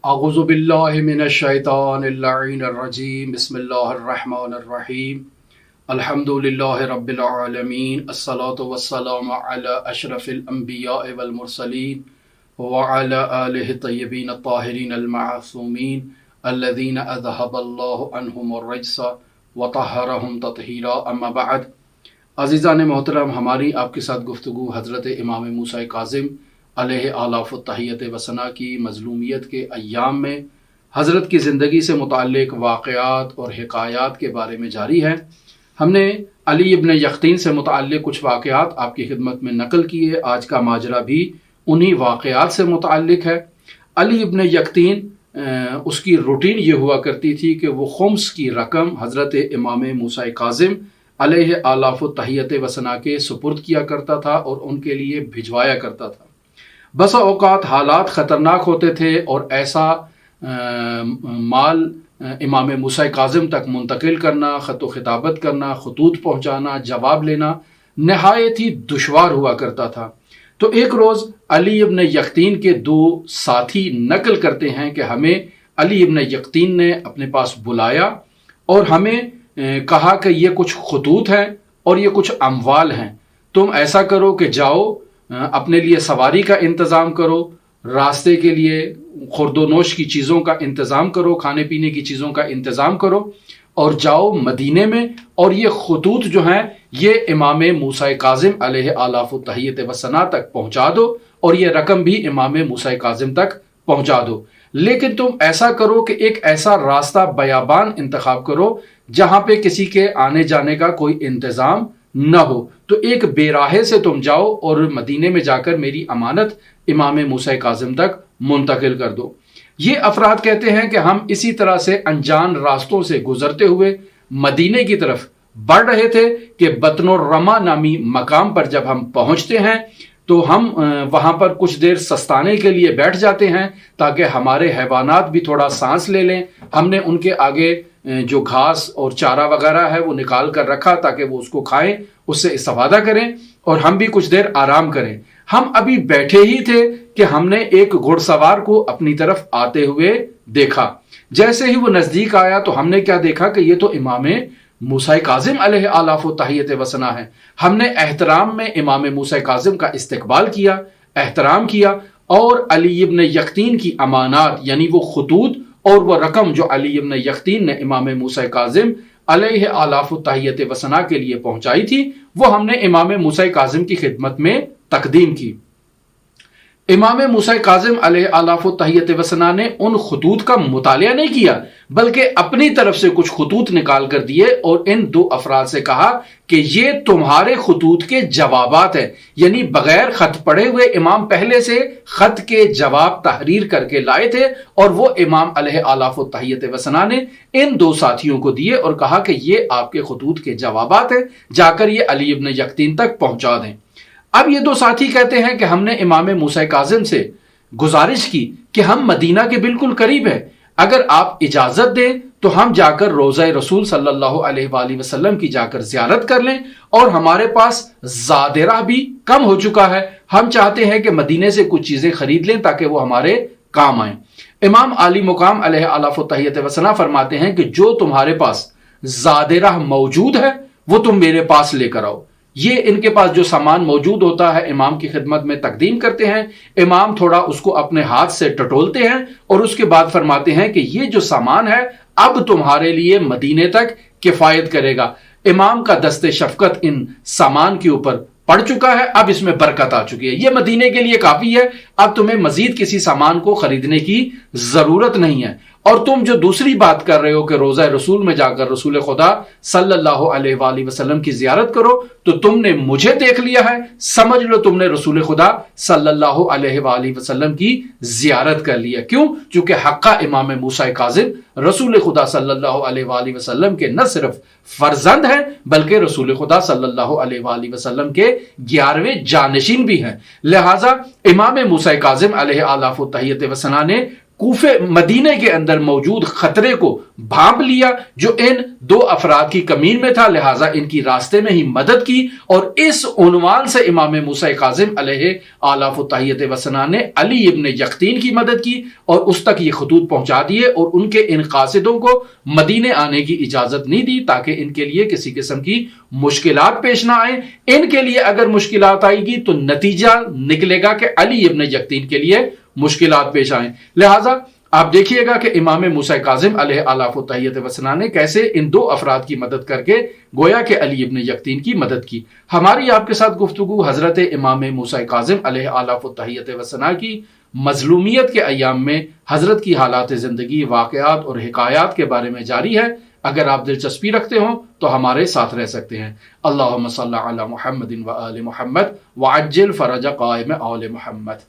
अऊज़ु बिल्लाहि मिनश शैतानिर रजीम बिस्मिल्लाहिर रहमानिर रहीम अल्हम्दुलिल्लाहि रब्बिल आलमीन अस्सलातु वस्सलामु अला अशरफिल अंबिया वल मुरसलीन व अला आलिहि तय्यबीन अत्ताहिरीन अल मासूमीन अल्लज़ीना अज़हबल्लाहु अन्हुमुर रज्स व तहहरहुम तत्हीरा अम्मा बअद। अज़ीज़ान मोहतरम, हमारी आपके साथ गुफ्तगू हज़रत इमाम मूसा काज़िम अलैहि आलाफ़ुत तहियत व सना की मज़लूमियत के अय्याम में हज़रत की ज़िंदगी से मुताल्लिक़ वाक़यात और हिकायात के बारे में जारी है। हमने अली इब्न यक़तीन से मुताल्लिक़ कुछ वाक़यात आपकी खिदमत में नकल किए। आज का माजरा भी उन्हीं वाक़यात से मुताल्लिक़ है। अली इब्न यक़तीन उसकी रूटीन ये हुआ करती थी कि वो खुम्स की रकम हज़रत इमाम मूसा काज़िम अलैहि आलाफ़ुत तहियत व सना के सुपुर्द किया करता था और उनके लिए भिजवाया करता था। बसा औक़ात हालात ख़तरनाक होते थे और ऐसा माल इमाम मूसा काज़िम तक मुंतकिल करना, ख़त व ख़िताबत करना, खतूत पहुँचाना, जवाब लेना नहायत ही दुश्वार हुआ करता था। तो एक रोज़ अली इब्न यक़तीन के दो साथी नकल करते हैं कि हमें अली इब्न यक़तीन ने अपने पास बुलाया और हमें कहा कि ये कुछ खतूत हैं और ये कुछ अमवाल हैं, तुम ऐसा करो कि जाओ अपने लिए सवारी का इंतज़ाम करो, रास्ते के लिए खुर्दोनोश की चीज़ों का इंतज़ाम करो, खाने पीने की चीज़ों का इंतज़ाम करो और जाओ मदीने में और ये खतूत जो हैं ये इमाम मूसा काज़िम अलैहि आलाफ़ुत तहियत व सना तक पहुँचा दो और ये रकम भी इमाम मूसा काज़िम तक पहुँचा दो। लेकिन तुम ऐसा करो कि एक ऐसा रास्ता बयाबान इंतखाब करो जहाँ पे किसी के आने जाने का कोई इंतज़ाम न हो। तो एक बेराहे से तुम जाओ और मदीने में जाकर मेरी अमानत इमाम मूसा काज़िम तक मुंतकिल कर दो। ये अफराद कहते हैं कि हम इसी तरह से अनजान रास्तों से गुजरते हुए मदीने की तरफ बढ़ रहे थे कि बतनुर रमा नामी मकाम पर जब हम पहुंचते हैं तो हम वहाँ पर कुछ देर सस्ताने के लिए बैठ जाते हैं ताकि हमारे हैवानात भी थोड़ा सांस ले लें। हमने उनके आगे जो घास और चारा वगैरह है वो निकाल कर रखा ताकि वो उसको खाएं, उससे इस्तेफादा करें और हम भी कुछ देर आराम करें। हम अभी बैठे ही थे कि हमने एक घुड़सवार को अपनी तरफ आते हुए देखा। जैसे ही वो नज़दीक आया तो हमने क्या देखा कि ये तो इमाम मूसा काज़िम अलैहि आलाफ़ुत तहियत व सना है। हमने एहतराम में इमाम मूसा काज़िम का इस्तकबाल किया, एहतराम किया और अली इब्न यक़तीन की अमानात यानी वो खतूत और वह रकम जो अली इब्न यक़तीन ने इमाम मूसा काज़िम अलैहि आलाफ़ुत तहियत व सना के लिए पहुंचाई थी वो हमने इमाम मूसा काज़िम की खिदमत में तकदीम की। इमाम मूसा काज़िम अलैहि आलाफ़ुत तहियत व सना ने उन खतूत का मुतालिया नहीं किया बल्कि अपनी तरफ से कुछ खतूत निकाल कर दिए और इन दो अफराद से कहा कि ये तुम्हारे खतूत के जवाबात हैं। यानी बगैर खत पढ़े हुए इमाम पहले से खत के जवाब तहरीर करके लाए थे और वो इमाम अलैहि आलाफ़ुत तहियत व सना ने इन दो साथियों को दिए और कहा कि ये आपके खतूत के जवाबात हैं, जाकर ये अली इब्न यक़तीन तक पहुंचा दें। अब ये दो साथी कहते हैं कि हमने इमाम मूसा काज़िम से गुजारिश की कि हम मदीना के बिल्कुल करीब हैं, अगर आप इजाजत दें तो हम जाकर रोज़ा रसूल सल्लल्लाहु अलैहि वसल्लम की जाकर ज़ियारत कर लें और हमारे पास ज़ादिरा भी कम हो चुका है। हम चाहते हैं कि मदीने से कुछ चीज़ें खरीद लें ताकि वो हमारे काम आए। इमाम आली मुकाम अलैहि आलाफ़ुत तहियत व सना फरमाते हैं कि जो तुम्हारे पास ज़ादिरा मौजूद है वो तुम मेरे पास लेकर आओ। ये इनके पास जो सामान मौजूद होता है इमाम की खिदमत में तकदीम करते हैं। इमाम थोड़ा उसको अपने हाथ से टटोलते हैं और उसके बाद फरमाते हैं कि ये जो सामान है अब तुम्हारे लिए मदीने तक किफायत करेगा। इमाम का दस्ते शफकत इन सामान के ऊपर पड़ चुका है, अब इसमें बरकत आ चुकी है, ये मदीने के लिए काफी है, अब तुम्हें मजीद किसी सामान को खरीदने की जरूरत नहीं है। और तुम जो दूसरी बात कर रहे हो कि रोज़ा रसूल में जाकर रसूल खुदा सल्लल्लाहु अलैहि वसल्लम की ज़ियारत करो, तो तुमने मुझे देख लिया है, समझ लो तुमने रसूल खुदा सल्लल्लाहु अलैहि वसल्लम की ज़ियारत कर लिया। क्यों? क्योंकि हक्का इमाम मूसा काज़िम रसूल खुदा सल्लल्लाहु अलैहि वसल्लम के न सिर्फ फर्जंद हैं बल्कि रसूल खुदा सल्लल्लाहु अलैहि वसल्लम के 11वें जानशीन भी हैं। लिहाजा इमाम मूसा काज़िम अलैहि आलाफ़ुत तहियत व सना ने کوفے مدینے کے اندر موجود خطرے کو بھانپ لیا جو ان دو افراد کی کمین میں تھا، لہٰذا ان کی راستے میں ہی مدد کی، اور اس عنوان سے امام موسیٰ کاظم علیہ آلاف التحیت وثنا نے علی ابن یقطین کی مدد کی اور اس تک یہ خطوط پہنچا دیے اور ان کے ان قاصدوں کو مدینے آنے کی اجازت نہیں دی تاکہ ان کے لیے کسی قسم کی مشکلات پیش نہ آئیں۔ ان کے لیے اگر مشکلات آئے گی تو نتیجہ نکلے گا کہ علی ابن یقطین کے لیے مشکلات پیش آئیں۔ لہٰذا آپ دیکھیے گا کہ امام موسیٰ کاظم علیہ آلاف التحیت وثنا نے کیسے ان دو افراد کی مدد کر کے گویا کہ علی ابن یقطین کی مدد کی۔ ہماری آپ کے ساتھ گفتگو حضرت امام موسیٰ کاظم علیہ آلاف التحیت وثنا کی مظلومیت کے ایام میں حضرت کی حالات زندگی، واقعات اور حکایات کے بارے میں جاری ہے۔ اگر آپ دلچسپی رکھتے ہوں تو ہمارے ساتھ رہ سکتے ہیں۔ اللہم صلی علی محمد و آل محمد وعجل فرج قائم آل محمد۔